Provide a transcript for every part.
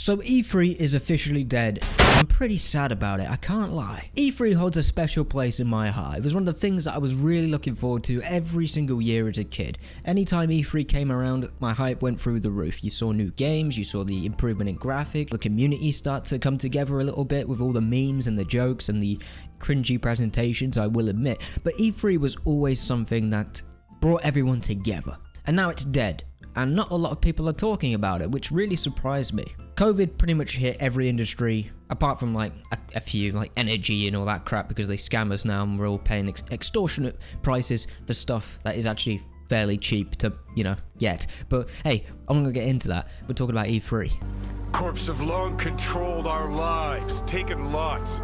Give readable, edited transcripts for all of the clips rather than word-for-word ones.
So E3 is officially dead. I'm pretty sad about it, I can't lie. E3 holds a special place in my heart. It was one of the things that I was really looking forward to every single year as a kid. Anytime E3 came around, my hype went through the roof. You saw new games, you saw the improvement in graphics, the community start to come together a little bit with all the memes and the jokes and the cringy presentations, I will admit. But E3 was always something that brought everyone together. And now it's dead. And not a lot of people are talking about it, which really surprised me. COVID pretty much hit every industry, apart from like a few, like energy and all that crap, because they scam us now and we're all paying extortionate prices for stuff that is actually fairly cheap to, get. But hey, I'm not gonna get into that. We're talking about E3. Corps have long controlled our lives, taken lots,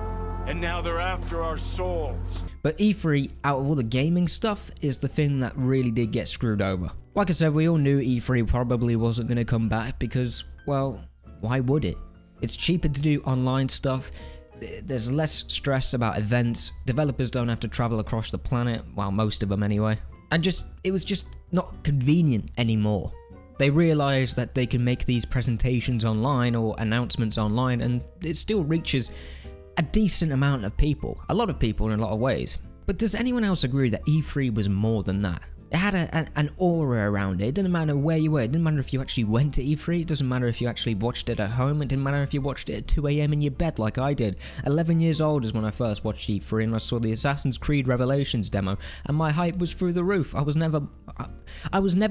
and now they're after our souls. But E3, out of all the gaming stuff, is the thing that really did get screwed over. Like I said, we all knew E3 probably wasn't going to come back because, well, why would it? It's cheaper to do online stuff, there's less stress about events, developers don't have to travel across the planet, well, most of them anyway. And it was just not convenient anymore. They realized that they can make these presentations online or announcements online and it still reaches a decent amount of people. A lot of people in a lot of ways. But does anyone else agree that E3 was more than that? It had an aura around it. It didn't matter where you were. It didn't matter if you actually went to E3. It doesn't matter if you actually watched it at home. It didn't matter if you watched it at 2 AM in your bed like I did. 11 years old is when I first watched E3 and I saw the Assassin's Creed Revelations demo and my hype was through the roof. I was never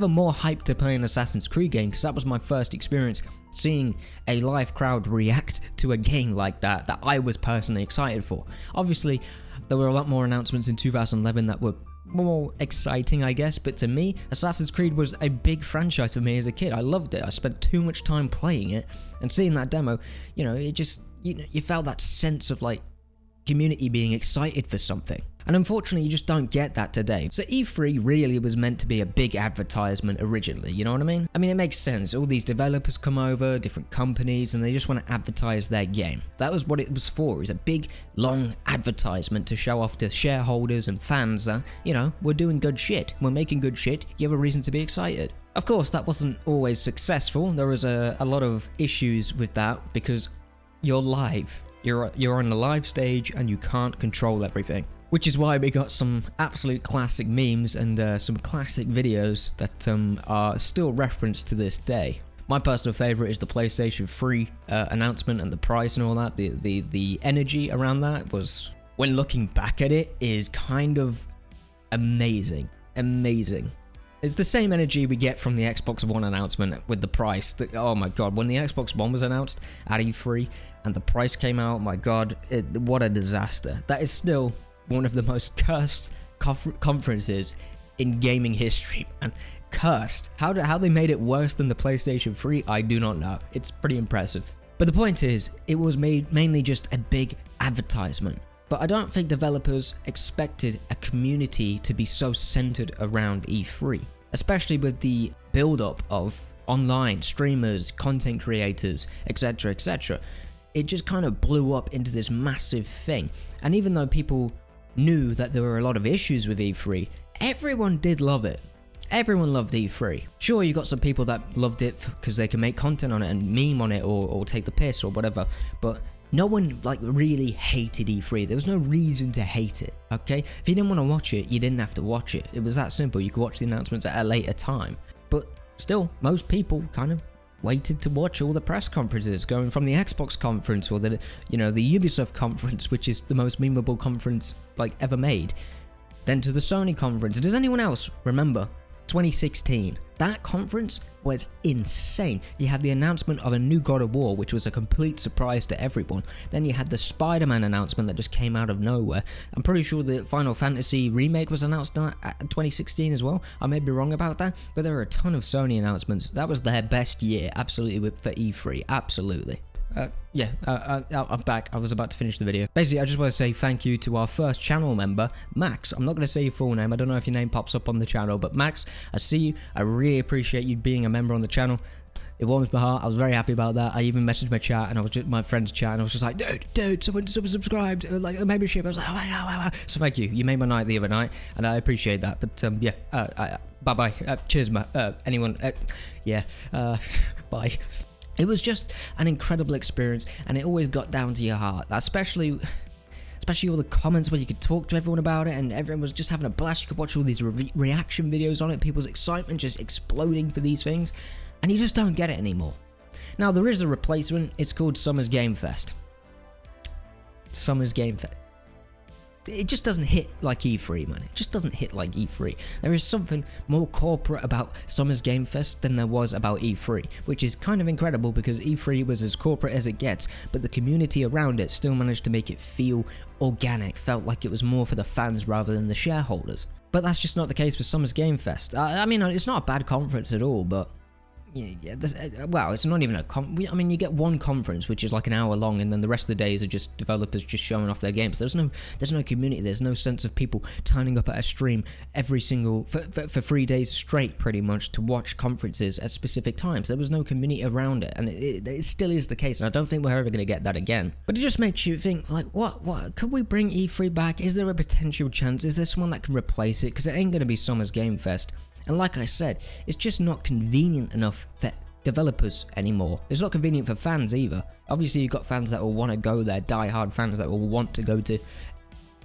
more hyped to play an Assassin's Creed game because that was my first experience seeing a live crowd react to a game like that I was personally excited for. Obviously, there were a lot more announcements in 2011 that were more exciting, I guess, but to me, Assassin's Creed was a big franchise for me as a kid. I loved it. I spent too much time playing it, and seeing that demo, it just, you felt that sense of like community being excited for something. And unfortunately, you just don't get that today. So E3 really was meant to be a big advertisement originally, you know what I mean? I mean, it makes sense. All these developers come over, different companies, and they just want to advertise their game. That was what it was for. It was a big, long advertisement to show off to shareholders and fans that, we're doing good shit. We're making good shit. You have a reason to be excited. Of course, that wasn't always successful. There was a lot of issues with that because you're live. You're on the live stage and you can't control everything. Which is why we got some absolute classic memes and some classic videos that are still referenced to this day. My personal favorite is the PlayStation 3 announcement and the price and all that. The energy around that was, when looking back at it, is kind of amazing. Amazing. It's the same energy we get from the Xbox One announcement with the price. Oh my god, when the Xbox One was announced at E3 and the price came out, my god, what a disaster. That is still one of the most cursed conferences in gaming history, and cursed. How they made it worse than the PlayStation 3, I do not know. It's pretty impressive. But the point is, it was made mainly just a big advertisement. But I don't think developers expected a community to be so centered around E3, especially with the build-up of online streamers, content creators, etc, etc. It just kind of blew up into this massive thing. And even though people knew that there were a lot of issues with E3, everyone did love it. Everyone loved E3. Sure, you got some people that loved it because they can make content on it and meme on it or take the piss or whatever, but no one really hated E3. There was no reason to hate it, okay? If you didn't want to watch it, you didn't have to watch it. It was that simple. You could watch the announcements at a later time. But still, most people kind of waited to watch all the press conferences, going from the Xbox conference or the Ubisoft conference, which is the most memeable conference ever made, then to the Sony conference. Does anyone else remember 2016? That conference was insane. You had the announcement of a new God of War, which was a complete surprise to everyone. Then you had the Spider-Man announcement that just came out of nowhere. I'm pretty sure the Final Fantasy remake was announced in 2016 as well. I may be wrong about that, but there were a ton of Sony announcements. That was their best year, absolutely, for E3, absolutely. I'm back. I was about to finish the video. Basically, I just want to say thank you to our first channel member, Max. I'm not going to say your full name. I don't know if your name pops up on the channel, but Max, I see you. I really appreciate you being a member on the channel. It warms my heart. I was very happy about that. I even messaged my chat, and I was just my friend's chat, and I was just like, dude, someone subscribed, like a membership. I was like, oh. So thank you. You made my night the other night, and I appreciate that. But bye bye. Cheers, anyone. Bye. It was just an incredible experience, and it always got down to your heart, especially all the comments where you could talk to everyone about it, and everyone was just having a blast. You could watch all these reaction videos on it, people's excitement just exploding for these things, and you just don't get it anymore. Now, there is a replacement. It's called Summer's Game Fest. Summer's Game Fest. It just doesn't hit like E3, man. It just doesn't hit like E3. There is something more corporate about Summer's Game Fest than there was about E3, which is kind of incredible because E3 was as corporate as it gets, but the community around it still managed to make it feel organic, felt like it was more for the fans rather than the shareholders. But that's just not the case for Summer's Game Fest. I mean, it's not a bad conference at all, but well, it's not even a I mean, you get one conference which is like an hour long, and then the rest of the days are just developers just showing off their games. There's no community. There's no sense of people turning up at a stream every single for 3 days straight, pretty much, to watch conferences at specific times. There was no community around it, and it still is the case. And I don't think we're ever going to get that again. But it just makes you think, like, what could we bring E3 back? Is there a potential chance? Is there someone that can replace it? Because it ain't going to be Summer's Game Fest. And like I said, it's just not convenient enough for developers anymore. It's not convenient for fans either. Obviously, you've got fans that will want to go there, die-hard fans that will want to go to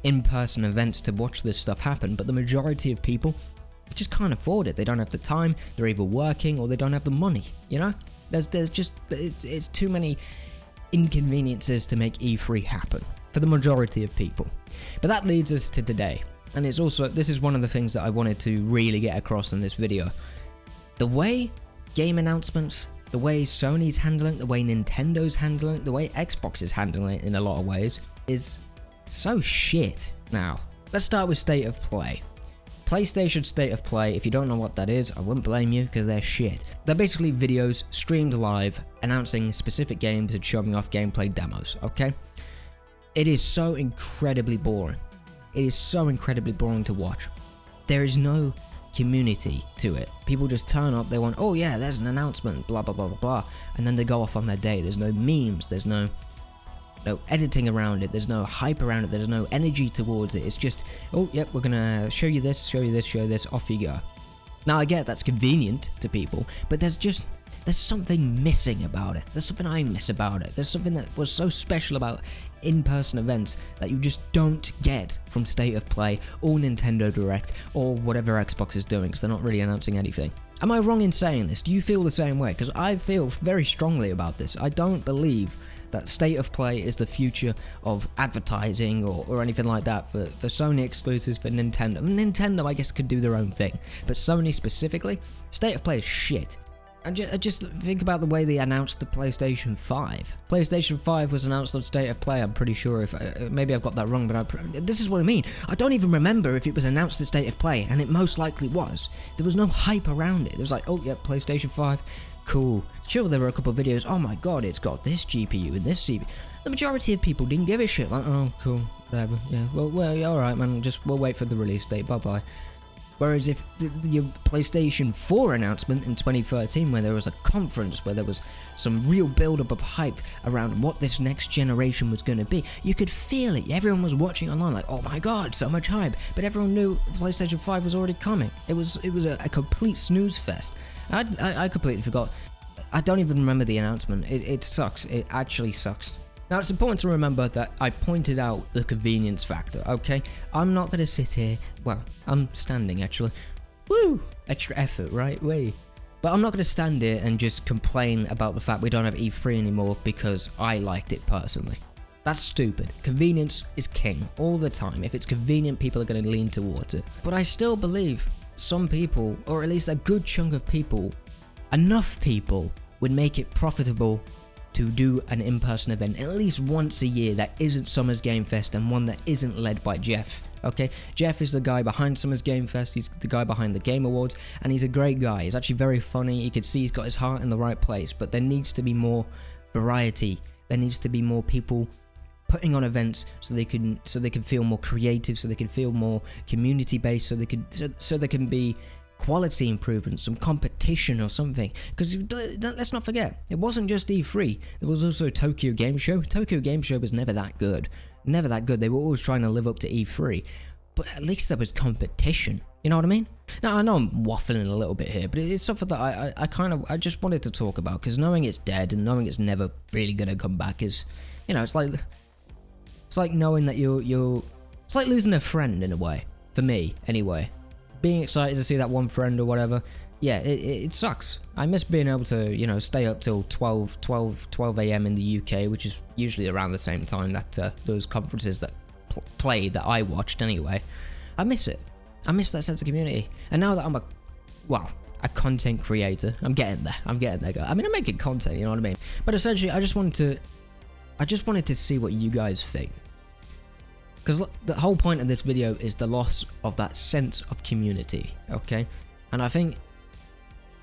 in-person events to watch this stuff happen, but the majority of people just can't afford it. They don't have the time, they're either working, or they don't have the money, you know? There's just, it's too many inconveniences to make E3 happen for the majority of people. But that leads us to today. And it's also, this is one of the things that I wanted to really get across in this video. The way game announcements, the way Sony's handling it, the way Nintendo's handling it, the way Xbox is handling it in a lot of ways is so shit now. Let's start with State of Play. PlayStation State of Play, if you don't know what that is, I wouldn't blame you because they're shit. They're basically videos streamed live announcing specific games and showing off gameplay demos, okay? It is so incredibly boring. It is so incredibly boring to watch. There is no community to it. People just turn up, they want, oh yeah, there's an announcement, blah blah blah blah blah, and then they go off on their day. There's no memes, there's no editing around it, there's no hype around it, there's no energy towards it. It's just, oh yep, we're gonna show you this, show you this, show you this, off you go. Now I get that's convenient to people, but there's something missing about it. There's something I miss about it. There's something that was so special about in-person events that you just don't get from State of Play or Nintendo Direct or whatever Xbox is doing, because they're not really announcing anything. Am I wrong in saying this? Do you feel the same way? Because I feel very strongly about this. I don't believe that State of Play is the future of advertising or anything like that for Sony exclusives, for Nintendo. Nintendo, I guess, could do their own thing, but Sony specifically, State of Play is shit. And just think about the way they announced the PlayStation 5. PlayStation 5 was announced on State of Play, I'm pretty sure. If maybe I've got that wrong, but this is what I mean. I don't even remember if it was announced at State of Play, and it most likely was. There was no hype around it. It was like, oh yeah, PlayStation 5, cool. Sure, there were a couple of videos, oh my god, it's got this GPU and this CPU. The majority of people didn't give a shit, like, oh cool, whatever, yeah, well alright man, we'll wait for the release date, bye bye. Whereas if your PlayStation 4 announcement in 2013, where there was a conference, where there was some real build-up of hype around what this next generation was going to be, you could feel it. Everyone was watching online like, oh my god, so much hype. But everyone knew PlayStation 5 was already coming. It was a complete snooze fest. I completely forgot. I don't even remember the announcement. It sucks. It actually sucks. Now, it's important to remember that I pointed out the convenience factor, okay? I'm not going to sit here, well, I'm standing actually. Woo! Extra effort, right? Way. But I'm not going to stand here and just complain about the fact we don't have E3 anymore because I liked it personally. That's stupid. Convenience is king all the time. If it's convenient, people are going to lean towards it. But I still believe some people, or at least a good chunk of people, enough people, would make it profitable to do an in-person event at least once a year that isn't Summer's Game Fest, and one that isn't led by Jeff, okay? Jeff is the guy behind Summer's Game Fest, he's the guy behind the Game Awards, and he's a great guy. He's actually very funny, you can see he's got his heart in the right place, but there needs to be more variety. There needs to be more people putting on events so they can feel more creative, so they can feel more community-based, so there can be quality improvements, some competition or something. Because let's not forget, it wasn't just E3, there was also Tokyo Game Show. Tokyo Game Show was never that good. They were always trying to live up to E3, but at least there was competition. You know what I mean? Now, I know I'm waffling a little bit here, but it's something that I just wanted to talk about, because knowing it's dead and knowing it's never really going to come back is, you know, it's like knowing that it's like losing a friend in a way, for me, anyway. Being excited to see that one friend or whatever, yeah, it sucks. I miss being able to, you know, stay up till 12 a.m. in the UK, which is usually around the same time that those conferences that play that I watched anyway. I miss it. I miss that sense of community. And now that I'm a content creator, I'm getting there. I mean, I'm making content, you know what I mean? But essentially, I just wanted to see what you guys think. Because the whole point of this video is the loss of that sense of community, okay? And I think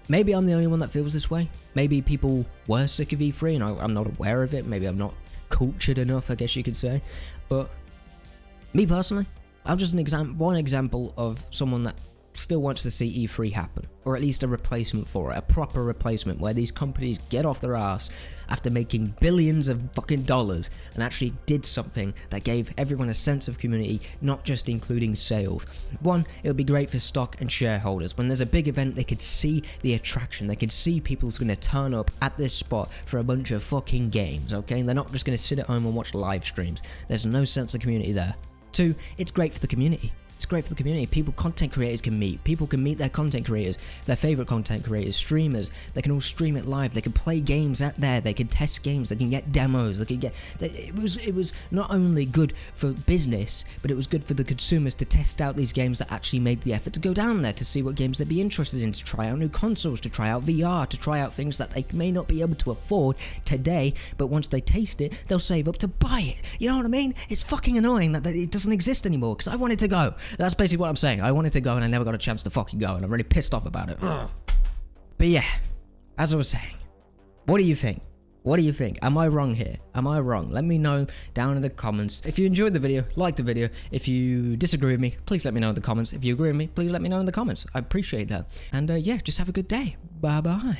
maybe I'm the only one that feels this way. Maybe people were sick of E3 and I'm not aware of it. Maybe I'm not cultured enough, I guess you could say. But me personally, I'm just one example of someone that still wants to see E3 happen, or at least a replacement for it, a proper replacement where these companies get off their ass after making billions of fucking dollars and actually did something that gave everyone a sense of community, not just including sales. One, it would be great for stock and shareholders. When there's a big event, they could see the attraction, they could see people who's going to turn up at this spot for a bunch of fucking games, okay? They're not just going to sit at home and watch live streams. There's no sense of community there. Two, it's great for the community. It's great for the community. Content creators can meet. People can meet their content creators, their favorite content creators, streamers. They can all stream it live. They can play games at there. They can test games. They can get demos. They can get. It was not only good for business, but it was good for the consumers to test out these games that actually made the effort to go down there to see what games they'd be interested in, to try out new consoles, to try out VR, to try out things that they may not be able to afford today, but once they taste it, they'll save up to buy it. You know what I mean? It's fucking annoying that it doesn't exist anymore, because I wanted to go. That's basically what I'm saying. I wanted to go and I never got a chance to fucking go, and I'm really pissed off about it. But yeah, as I was saying, what do you think? What do you think? Am I wrong here? Am I wrong? Let me know down in the comments. If you enjoyed the video, like the video. If you disagree with me, please let me know in the comments. If you agree with me, please let me know in the comments. I appreciate that. And yeah, just have a good day. Bye bye.